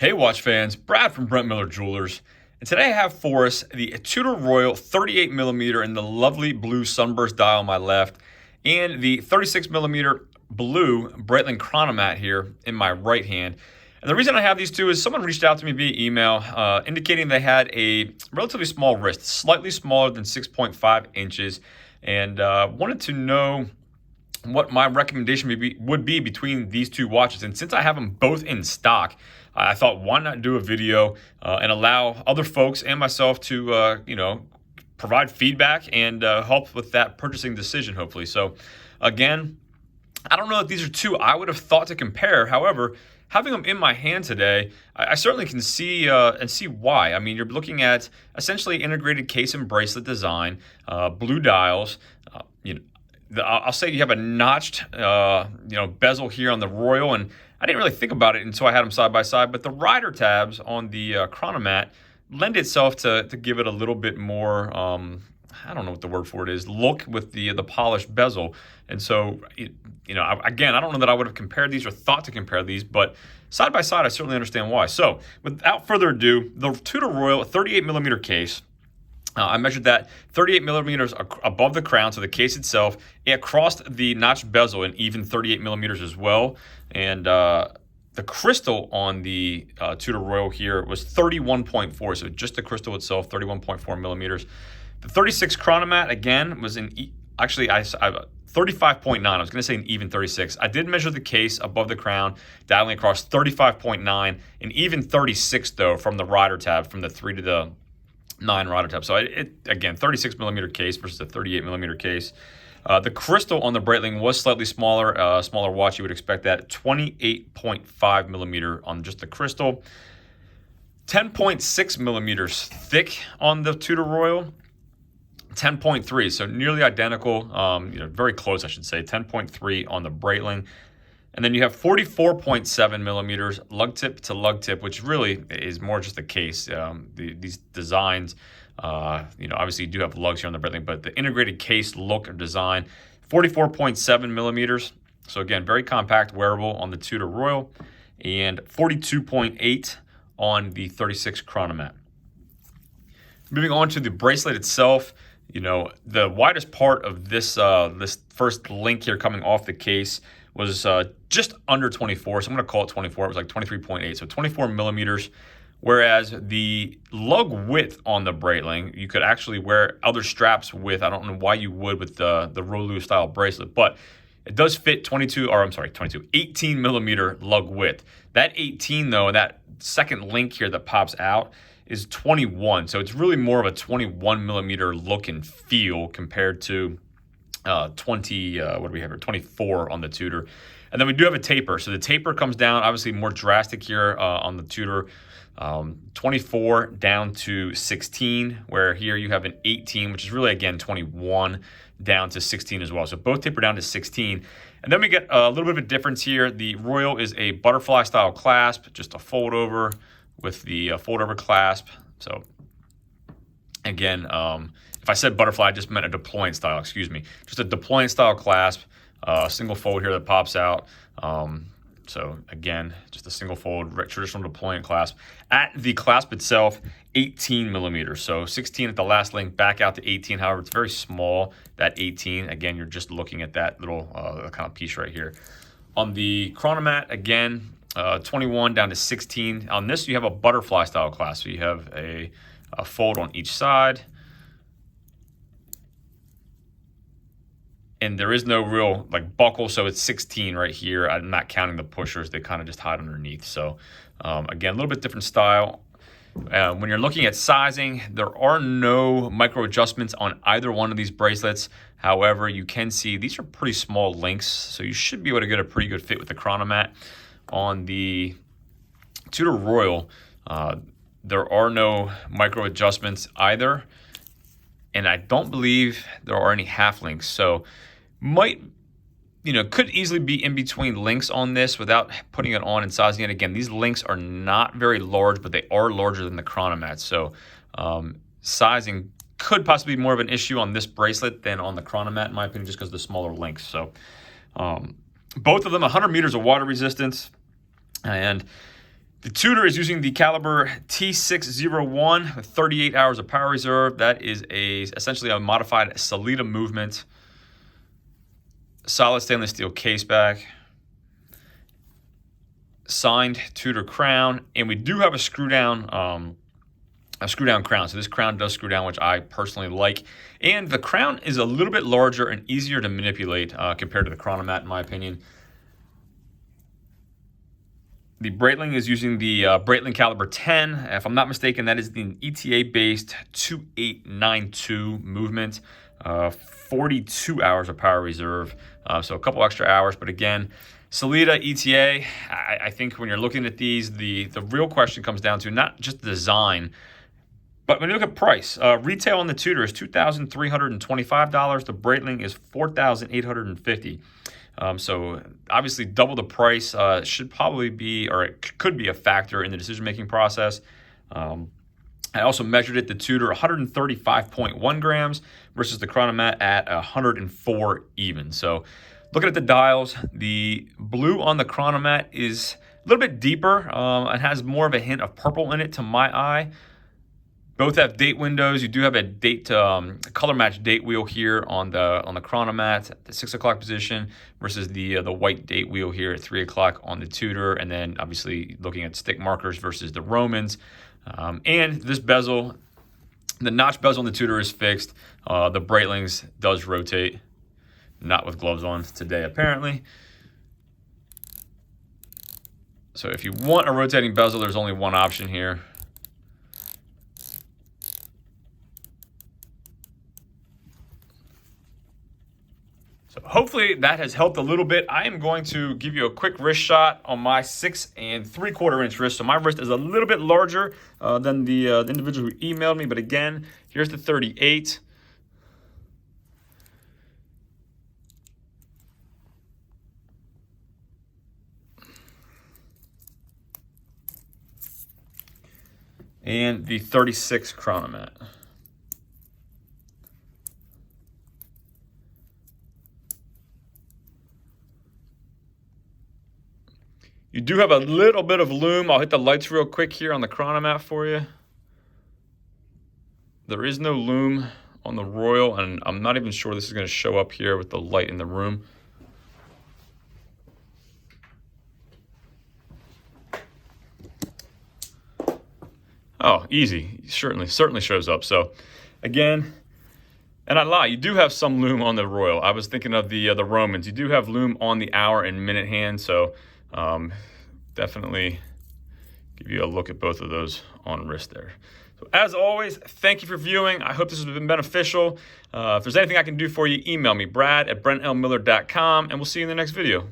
Hey watch fans, Brad from Brent Miller Jewelers, and today I have for us the Tudor Royal 38mm in the lovely blue sunburst dial on my left, and the 36mm blue Breitling Chronomat here in my right hand. And the reason I have these two is someone reached out to me via email indicating they had a relatively small wrist, slightly smaller than 6.5 inches, and wanted to know what my recommendation would be between these two watches. And since I have them both in stock, I thought, why not do a video and allow other folks and myself to, provide feedback and help with that purchasing decision, hopefully. So, again, I don't know that these are two I would have thought to compare. However, having them in my hand today, I certainly can see why. I mean, you're looking at essentially integrated case and bracelet design, blue dials. I'll say you have a notched, bezel here on the Royal, and I didn't really think about it until I had them side by side. But the rider tabs on the Chronomat lend itself to give it a little bit more, I don't know what the word for it is, look with the polished bezel. And so, again, I don't know that I would have compared these or thought to compare these, but side by side, I certainly understand why. So, without further ado, the Tudor Royal 38mm case. I measured that 38 millimeters above the crown, so the case itself. It crossed the notched bezel in even 38 millimeters as well. And the crystal on the Tudor Royal here was 31.4, so just the crystal itself, 31.4 millimeters. The 36 Chronomat, again, was in, 35.9. I was going to say an even 36. I did measure the case above the crown, dialing across 35.9, and even 36, though, from the rider tab, from the 3 to the 9 rider tab. So again, 36mm case versus a 38mm case. The crystal on the Breitling was slightly smaller, smaller watch. You would expect that. 28.5mm on just the crystal. 10.6mm thick on the Tudor Royal. 10.3, so nearly identical. Very close, I should say. 10.3 on the Breitling. And then you have 44.7mm lug tip to lug tip, which really is more just the case. These designs, obviously you do have lugs here on the Breitling, but the integrated case look or design, 44.7mm. So again, very compact, wearable on the Tudor Royal, and 42.8 on the 36 Chronomat. Moving on to the bracelet itself, the widest part of this this first link here coming off the case was just under 24, so I'm going to call it 24. It was like 23.8, so 24 millimeters. Whereas the lug width on the Breitling, you could actually wear other straps with. I don't know why you would with the Rolu style bracelet, but it does fit 18 millimeter lug width. That 18 though, that second link here that pops out is 21, so it's really more of a 21 millimeter look and feel compared to 24 on the Tudor. And then we do have a taper. So the taper comes down, obviously more drastic here on the Tudor. 24 down to 16, where here you have an 18, which is really, again, 21 down to 16 as well. So both taper down to 16. And then we get a little bit of a difference here. The Royal is a butterfly style clasp, just a fold over with the fold over clasp. So again, if I said butterfly, I just meant a deploying style, excuse me. Just a deploying style clasp, single fold here that pops out. So again, just a single fold, traditional deploying clasp. At the clasp itself, 18 millimeters. So 16 at the last link, back out to 18. However, it's very small, that 18. Again, you're just looking at that little kind of piece right here. On the Chronomat, again, 21 down to 16. On this, you have a butterfly style clasp. So you have a fold on each side. And there is no real buckle, so it's 16 right here. I'm not counting the pushers. They kind of just hide underneath. So again, a little bit different style. When you're looking at sizing, there are no micro adjustments on either one of these bracelets. However, you can see these are pretty small links, so you should be able to get a pretty good fit with the Chronomat. On the Tudor Royal, there are no micro adjustments either. And I don't believe there are any half links. So could easily be in between links on this without putting it on and sizing it. Again, these links are not very large, but they are larger than the Chronomat. So sizing could possibly be more of an issue on this bracelet than on the Chronomat, in my opinion, just because of the smaller links. So both of them, 100 meters of water resistance. And The Tudor is using the caliber T601 with 38 hours of power reserve. That is essentially a modified Salida movement. Solid stainless steel case back. Signed Tudor crown, and we do have a screw down crown. So this crown does screw down, which I personally like. And the crown is a little bit larger and easier to manipulate compared to the Chronomat, in my opinion. The Breitling is using the Breitling caliber 10. If I'm not mistaken, that is the ETA-based 2892 movement. 42 hours of power reserve, so a couple extra hours. But again, Salida, ETA, I think when you're looking at these, the real question comes down to not just the design, but when you look at price. Retail on the Tudor is $2,325. The Breitling is $4,850. So obviously double the price should probably be, or it could be a factor in the decision-making process. I also measured it, the Tudor 135.1 grams versus the Chronomat at 104 even. So looking at the dials, the blue on the Chronomat is a little bit deeper. It has more of a hint of purple in it to my eye. Both have date windows. You do have a date color match date wheel here on the Chronomat at the 6 o'clock position versus the white date wheel here at 3 o'clock on the Tudor, and then obviously looking at stick markers versus the Romans. And this bezel, the notch bezel on the Tudor is fixed. The Breitlings does rotate, not with gloves on today apparently. So if you want a rotating bezel, there's only one option here. So hopefully that has helped a little bit. I am going to give you a quick wrist shot on my 6 3/4 inch wrist. So my wrist is a little bit larger than the individual who emailed me. But again, here's the 38. And the 36 Chronomat. You do have a little bit of loom. I'll hit the lights real quick here on the Chronomat for you. There is no loom on the Royal, and I'm not even sure this is going to show up here with the light in the room. Oh, easy. Certainly shows up. So, again, and I lie, you do have some loom on the Royal. I was thinking of the Romans. You do have loom on the hour and minute hand, so definitely give you a look at both of those on wrist there. So as always, thank you for viewing. I hope this has been beneficial. If there's anything I can do for you, email me, brad@brentmillertime, and we'll see you in the next video.